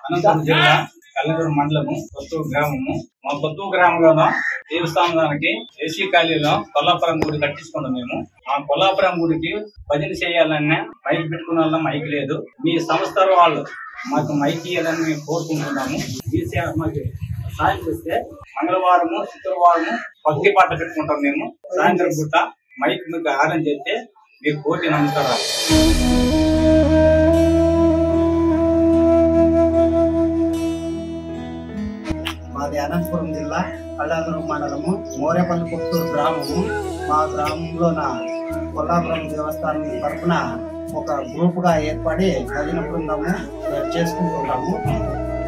అనంతపురం జిల్లా కల్లూరు మండలము కొత్తూరు గ్రామము. మా కొత్తూరు గ్రామంలోనూ దేవస్థానానికి ఏసీ కాలనీలో కొల్లాపురం గుడి కట్టించుకున్నాం. మేము ఆ కొల్లాపురం గుడికి భజన చేయాలన్నా మైక్ పెట్టుకున్న వాళ్ళ మైక్ లేదు. మీ సంస్థ వాళ్ళు మాకు మైక్ ఇవ్వాలని మేము కోరుకుంటున్నాము. మాకు సాయం చేస్తే మంగళవారము శుక్రవారము భక్తి పాట పెట్టుకుంటాం. మేము సాయంత్రం పూట మైక్ మీకు ఆరం చేస్తే మీరు కోటి నమ్ముతారా? మాది అనంతపురం జిల్లా కల్లూరు మండలము మోరేపల్లి కొత్తూరు గ్రామము. మా గ్రామంలో కొల్లాపురం దేవస్థానం తరఫున ఒక గ్రూప్ గా ఏర్పడి భజన బృందము చేసుకుంటున్నాము.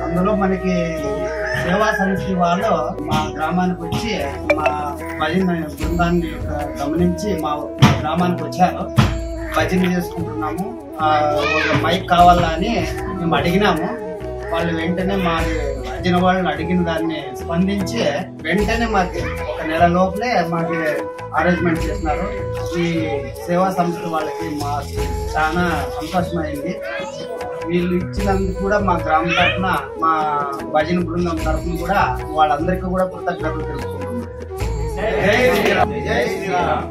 అందులో మనకి సేవా సమితి వాళ్ళు మా గ్రామానికి వచ్చి మా భజన బృందాన్ని గమనించి మా గ్రామానికి వచ్చారు. భజన చేసుకుంటున్నాము. మైక్ కావాలా అని మేము అడిగినాము. వాళ్ళు వెంటనే మా భజన వాళ్ళని అడిగిన దాన్ని స్పందించి వెంటనే మాకు ఒక నెల లోపలే మాకు అరేంజ్మెంట్ చేసినారు. ఈ సేవా సంస్థ వాళ్ళకి మాకు చాలా సంతోషమైంది. వీళ్ళు ఇచ్చినందుకు కూడా మా గ్రామం తరఫున మా భజన బృందం తరఫున కూడా వాళ్ళందరికీ కూడా కృతజ్ఞతలు తెలుపుకుంటున్నాం. జై శ్రీరామ్.